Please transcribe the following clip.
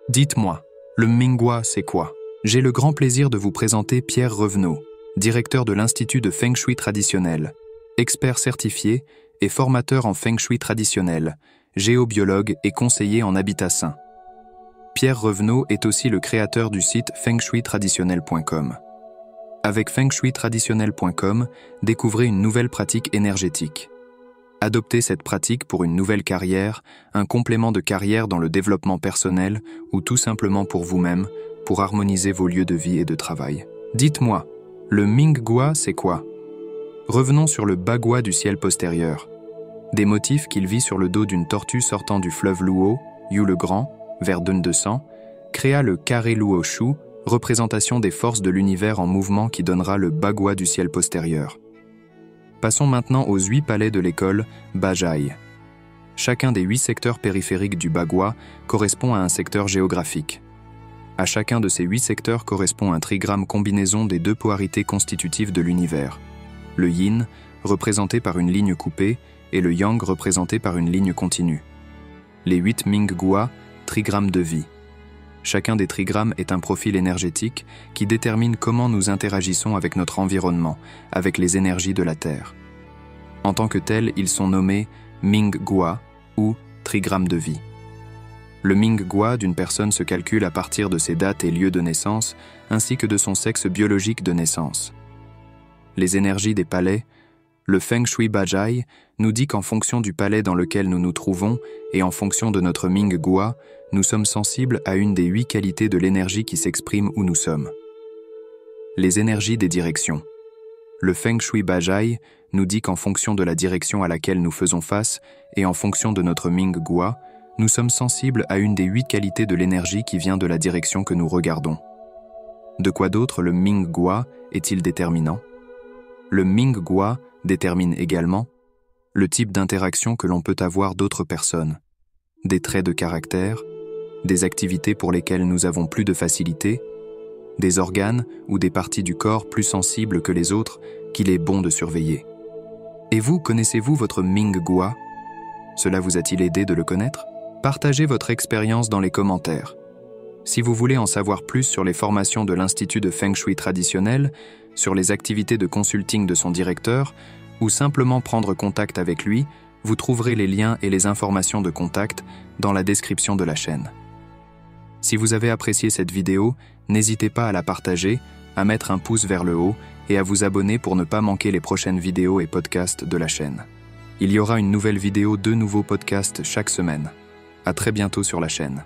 Dites-moi, le Minggua, c'est quoi? J'ai le grand plaisir de vous présenter Pierre Revenot, directeur de l'Institut de Feng Shui traditionnel, expert certifié et formateur en Feng Shui traditionnel, géobiologue et conseiller en habitat sain. Pierre Revenot est aussi le créateur du site fengshuitraditionnel.com. Avec fengshuitraditionnel.com, découvrez une nouvelle pratique énergétique. Adoptez cette pratique pour une nouvelle carrière, un complément de carrière dans le développement personnel ou tout simplement pour vous-même, pour harmoniser vos lieux de vie et de travail. Dites-moi, le Minggua, c'est quoi? Revenons sur le bagua du ciel postérieur. Des motifs qu'il vit sur le dos d'une tortue sortant du fleuve Luo, Yu le Grand, vers 2200, créa le carré Luo Shu, représentation des forces de l'univers en mouvement qui donnera le bagua du ciel postérieur. Passons maintenant aux 8 palais de l'école Bajai. Chacun des 8 secteurs périphériques du bagua correspond à un secteur géographique. À chacun de ces 8 secteurs correspond un trigramme combinaison des 2 polarités constitutives de l'univers. Le yin, représenté par une ligne coupée, et le yang, représenté par une ligne continue. Les 8 Minggua, trigrammes de vie. Chacun des trigrammes est un profil énergétique qui détermine comment nous interagissons avec notre environnement, avec les énergies de la Terre. En tant que tels, ils sont nommés Minggua ou trigrammes de vie. Le Minggua d'une personne se calcule à partir de ses dates et lieux de naissance, ainsi que de son sexe biologique de naissance. Les énergies des palais, le Feng Shui Bajai nous dit qu'en fonction du palais dans lequel nous nous trouvons et en fonction de notre Minggua, nous sommes sensibles à une des 8 qualités de l'énergie qui s'exprime où nous sommes. Les énergies des directions. Le Feng Shui Bajai nous dit qu'en fonction de la direction à laquelle nous faisons face et en fonction de notre Minggua, nous sommes sensibles à une des 8 qualités de l'énergie qui vient de la direction que nous regardons. De quoi d'autre le Minggua est-il déterminant? Le Minggua détermine également le type d'interaction que l'on peut avoir d'autres personnes, des traits de caractère, des activités pour lesquelles nous avons plus de facilité, des organes ou des parties du corps plus sensibles que les autres qu'il est bon de surveiller. Et vous, connaissez-vous votre Minggua? Cela vous a-t-il aidé de le connaître? Partagez votre expérience dans les commentaires. Si vous voulez en savoir plus sur les formations de l'Institut de Feng Shui traditionnel, sur les activités de consulting de son directeur, ou simplement prendre contact avec lui, vous trouverez les liens et les informations de contact dans la description de la chaîne. Si vous avez apprécié cette vidéo, n'hésitez pas à la partager, à mettre un pouce vers le haut et à vous abonner pour ne pas manquer les prochaines vidéos et podcasts de la chaîne. Il y aura une nouvelle vidéo, 2 nouveaux podcasts chaque semaine. À très bientôt sur la chaîne.